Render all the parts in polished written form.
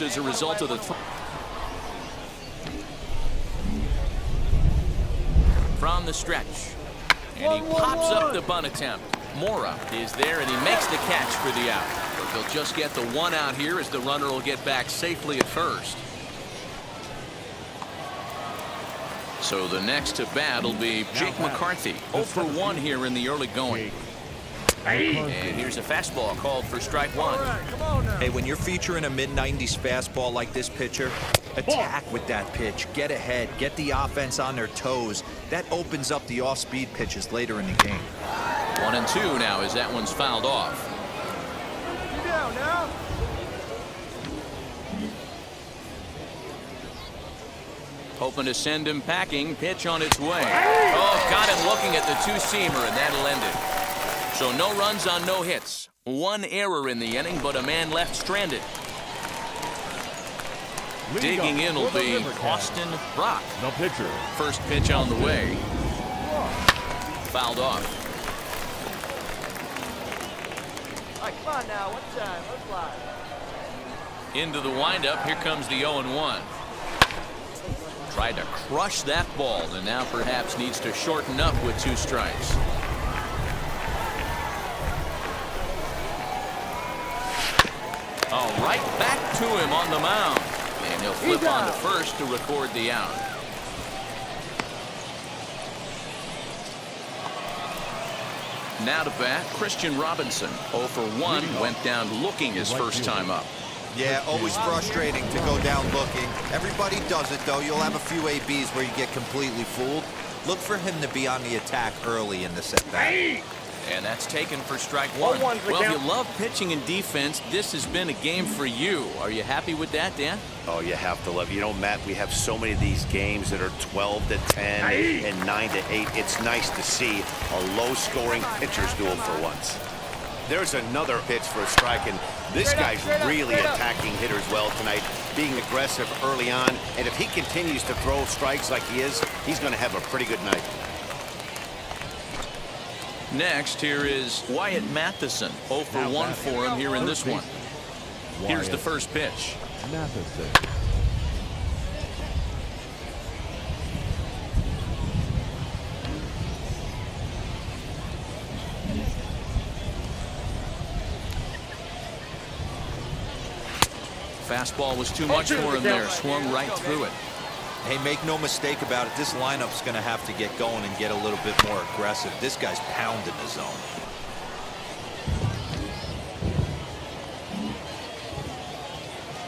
as a result of the from the stretch, and he pops up the bunt attempt. Mora is there, and he makes the catch for the out. But they'll just get the one out here as the runner will get back safely at first. So the next to bat will be Jake McCarthy. 0 for 1 here in the early going. And here's a fastball called for strike one. Hey, when you're featuring a mid-90s fastball like this pitcher, attack with that pitch. Get ahead. Get the offense on their toes. That opens up the off-speed pitches later in the game. 1-2 now as that one's fouled off. Down now. Hoping to send him packing. Pitch on its way. Oh, got him looking at the two-seamer, and that'll end it. So no runs on no hits. One error in the inning, but a man left stranded. Digging in will be Austin Rock. No pitcher. First pitch on the way. Fouled off. All right, come on now. One time. Let's fly. Into the windup. Here comes the 0-1. Tried to crush that ball, and now perhaps needs to shorten up with 2 strikes. Oh, right back to him on the mound. And he'll flip on to first to record the out. Now to bat, Christian Robinson. 0 for 1, went down looking his first time up. Yeah, always frustrating to go down looking. Everybody does it, though. You'll have a few ABs where you get completely fooled. Look for him to be on the attack early in the set-back. And that's taken for strike one. Well, if you love pitching and defense, this has been a game for you. Are you happy with that, Dan? Oh, you have to love. You know, Matt, we have so many of these games that are 12 to 10 and 9 to 8. It's nice to see a low-scoring pitcher's duel for once. There's another pitch for a strike, and this guy's really attacking hitters well tonight, being aggressive early on. And if he continues to throw strikes like he is, he's going to have a pretty good night. Next, here is Wyatt Matheson. 0 for 1 for him here in this one. Here's the first pitch. Matheson. Fastball was too much for him there. Swung right through it. Hey, make no mistake about it. This lineup's going to have to get going and get a little bit more aggressive. This guy's pounding the zone.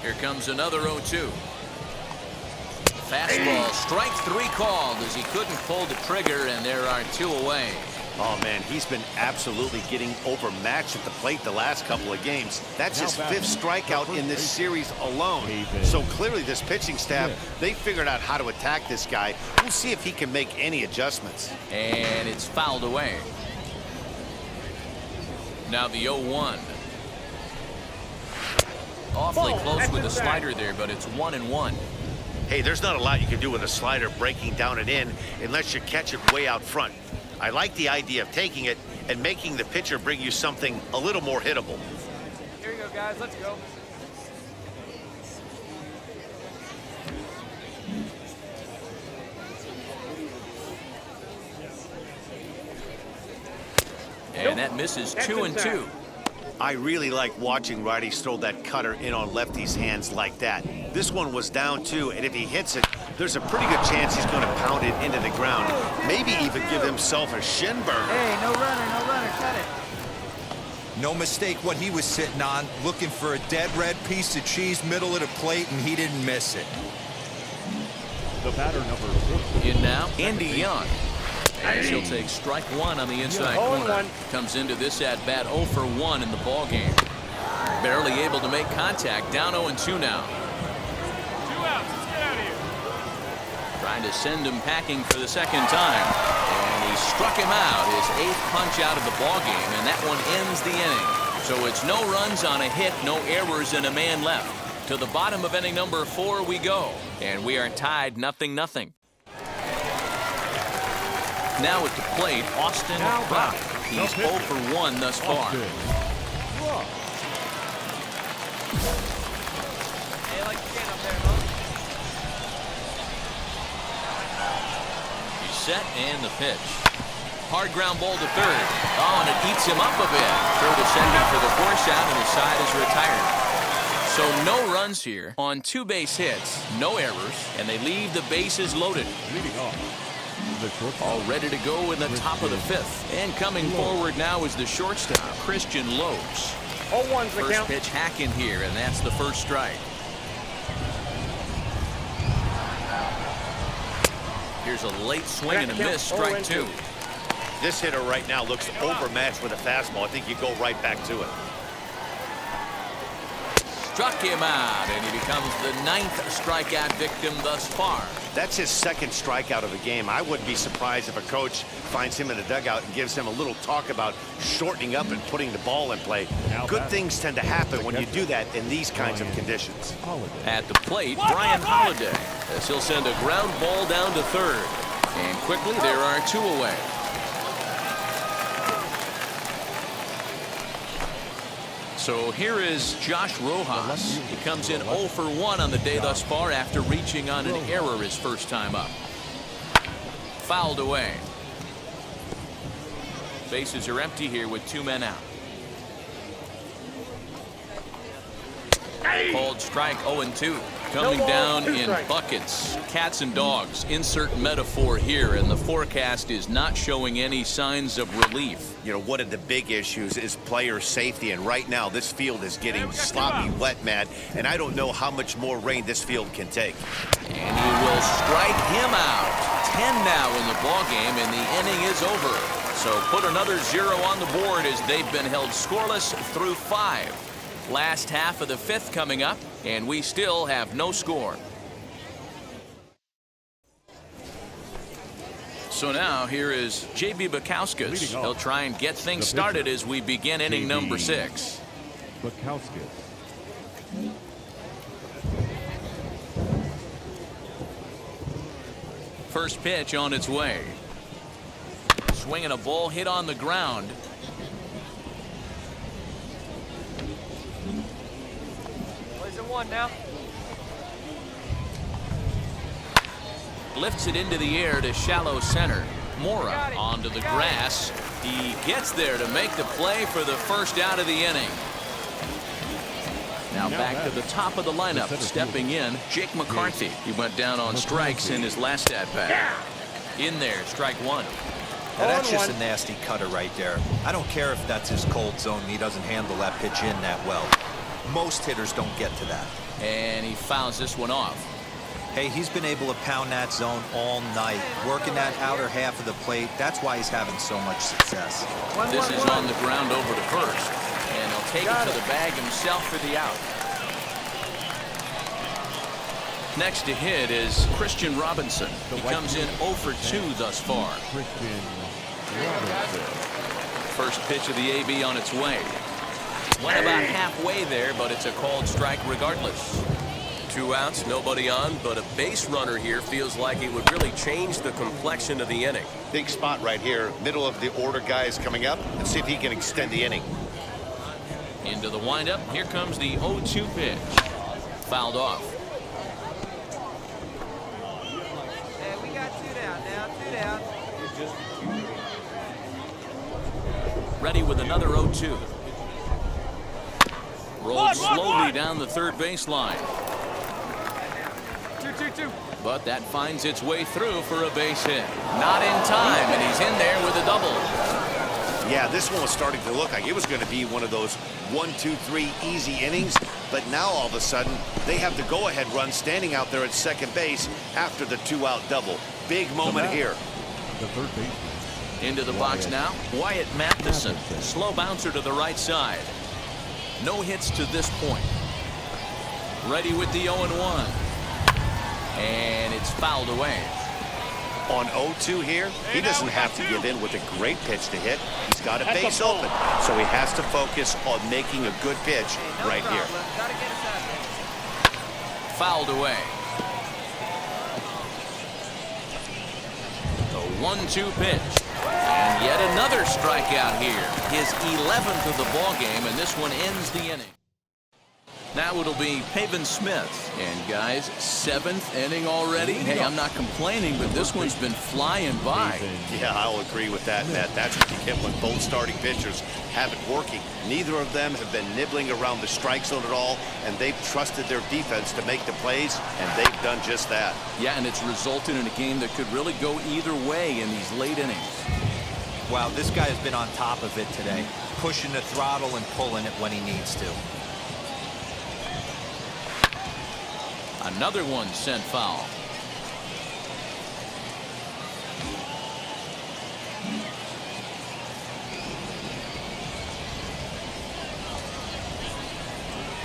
Here comes another 0-2. Fastball, strike 3 called as he couldn't pull the trigger, and there are 2 away. Oh, man, he's been absolutely getting overmatched at the plate the last couple of games. That's his 5th strikeout in this series alone. So clearly this pitching staff, they figured out how to attack this guy. We'll see if he can make any adjustments. And it's fouled away. Now the 0-1. Awfully close with the slider there, but it's 1-1. Hey, there's not a lot you can do with a slider breaking down and in unless you catch it way out front. I like the idea of taking it and making the pitcher bring you something a little more hittable. Here you go, guys. Let's go. And that misses 2-2. I really like watching righties throw that cutter in on lefties' hands like that. This one was down 2, and if he hits it, there's a pretty good chance he's going to pound it into the ground. Maybe even give himself a shin burner. Hey, no runner, cut it. No mistake what he was sitting on, looking for a dead red piece of cheese middle of the plate, and he didn't miss it. The batter number 6. In now, Andy Young. And she'll take strike 1 on the inside corner. Comes into this at-bat 0 for 1 in the ballgame. Barely able to make contact. Down 0-2 now. 2 outs. Let's get out of here. Trying to send him packing for the second time. And he struck him out. His 8th punch out of the ballgame. And that one ends the inning. So it's no runs on a hit, no errors, and a man left. To the bottom of inning number 4 we go. And we are tied 0-0. Now at the plate, Austin Rock. He's 0 for 1 thus far. set and the pitch. Hard ground ball to third. Oh, and it eats him up a bit. Throw to second for the force out, and his side is retired. So no runs here on 2 base hits, no errors, and they leave the bases loaded. Leading off, the shortstop. All ready to go in the top of the 5th. And coming forward now is the shortstop, Christian Lopes. 0-1's the First count. pitch hack in here, and that's the first strike. Here's a late swing and a miss, strike 2. This hitter right now looks overmatched with a fastball. I think you go right back to it. Struck him out, and he becomes the 9th strikeout victim thus far. That's his 2nd strikeout of the game. I wouldn't be surprised if a coach finds him in the dugout and gives him a little talk about shortening up and putting the ball in play. Good things tend to happen when you do that in these kinds of conditions. At the plate, Brian Holiday, as he'll send a ground ball down to third. And quickly, there are 2 away. So here is Josh Rojas. He comes in 0 for 1 on the day thus far after reaching on an error his first time up. Fouled away. Bases are empty here with 2 men out. Called strike 0-2. Coming down in buckets. Cats and dogs. Insert metaphor here, and the forecast is not showing any signs of relief. You know, one of the big issues is player safety, and right now this field is getting sloppy wet, Matt, and I don't know how much more rain this field can take. And he will strike him out. 10 now in the ballgame, and the inning is over. So put another 0 on the board as they've been held scoreless through 5. Last half of the 5th coming up, and we still have no score. So now here is J.B. Bukowskis. He'll try and get things started as we begin inning number 6. Bukowskis. First pitch on its way. Swinging a ball hit on the ground. Plays at 1 now. Lifts it into the air to shallow center. Mora onto the grass. He gets there to make the play for the first out of the inning. Now back to the top of the lineup. Stepping in, Jake McCarthy. He went down on strikes in his last at-bat. In there, strike 1. Now that's just a nasty cutter right there. I don't care if that's his cold zone and he doesn't handle that pitch in that well. Most hitters don't get to that. And he fouls this one off. Hey, he's been able to pound that zone all night, working that outer half of the plate. That's why he's having so much success. This is on the ground over to first, and he'll take it to the bag himself for the out. Next to hit is Christian Robinson. He comes in 0 for 2 thus far. Christian Robinson. First pitch of the AB on its way. Went about halfway there, but it's a called strike regardless. 2 outs, nobody on, but a base runner here feels like it would really change the complexion of the inning. Big spot right here. Middle of the order guy is coming up. Let's see if he can extend the inning. Into the windup. Here comes the 0-2 pitch. Fouled off. And we got 2 down now. 2 down. Ready with another 0-2. Rolled slowly down the third baseline. 2-2-2. But that finds its way through for a base hit. Not in time, and he's in there with a double. Yeah, this one was starting to look like it was going to be one of those 1-2-3 easy innings, but now all of a sudden they have the go-ahead run standing out there at second base after the 2-out double. Big moment here. The third baseman. Into the box now, Wyatt Matheson. Slow bouncer to the right side. No hits to this point. Ready with the 0-1. And it's fouled away. On 0-2 here, he doesn't have to give in with a great pitch to hit. He's got a base open, so he has to focus on making a good pitch right here. Gotta get us out there. Fouled away. The 1-2 pitch. And yet another strikeout here. His 11th of the ball game, and this one ends the inning. Now it'll be Pavin Smith. And guys, 7th inning already. Hey, I'm not complaining, but this one's been flying by. Yeah, I'll agree with that, Matt. That's what you get when both starting pitchers have it working. Neither of them have been nibbling around the strike zone at all, and they've trusted their defense to make the plays, and they've done just that. Yeah, and it's resulted in a game that could really go either way in these late innings. Wow, this guy has been on top of it today, pushing the throttle and pulling it when he needs to. Another one sent foul.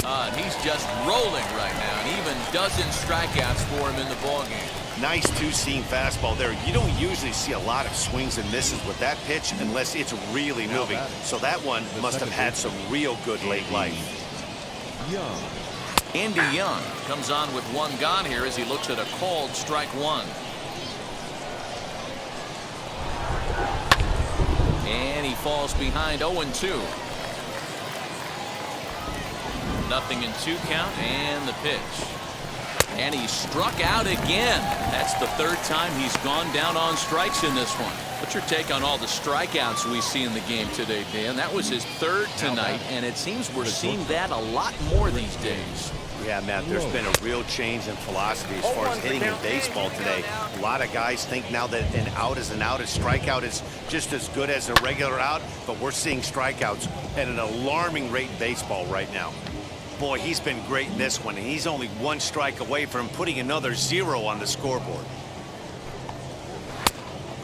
And he's just rolling right now, and even dozen strikeouts for him in the ballgame. Nice two-seam fastball there. You don't usually see a lot of swings and misses with that pitch unless it's really moving. So that one must have had some real good late life. Young. Andy Young comes on with one gone here as he looks at a called strike one. And he falls behind 0-2. Nothing in 2 count, and the pitch. And he struck out again. That's the 3rd time he's gone down on strikes in this one. What's your take on all the strikeouts we see in the game today, Dan? That was his 3rd tonight, and it seems we're seeing that a lot more these days. Yeah, Matt, there's been a real change in philosophy as far as hitting in baseball today. A lot of guys think now that an out is an out, a strikeout is just as good as a regular out, but we're seeing strikeouts at an alarming rate in baseball right now. Boy, he's been great in this one, and he's only 1 strike away from putting another 0 on the scoreboard.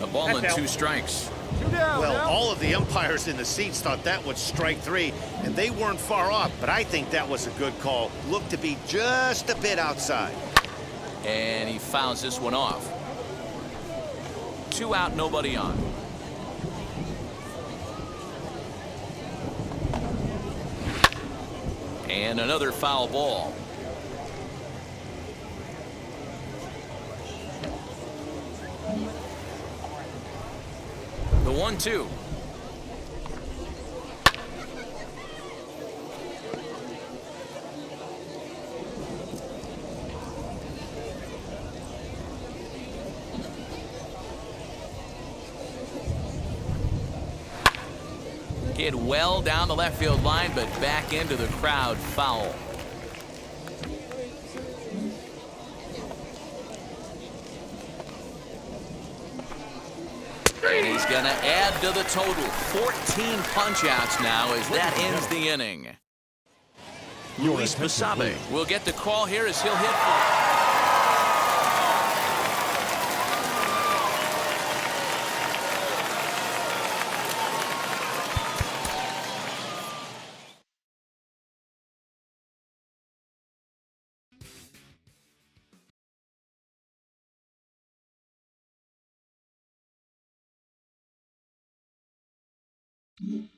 A ball and 2 strikes. Well, all of the umpires in the seats thought that was strike 3, and they weren't far off, but I think that was a good call. Looked to be just a bit outside. And he fouls this one off. 2 out, nobody on. And another foul ball. The 1-2. Hit well down the left field line, but back into the crowd, foul. And he's going to add to the total. 14 punch-outs now as that ends the inning. Luis Basabe will get the call here as he'll hit for... Mm-hmm.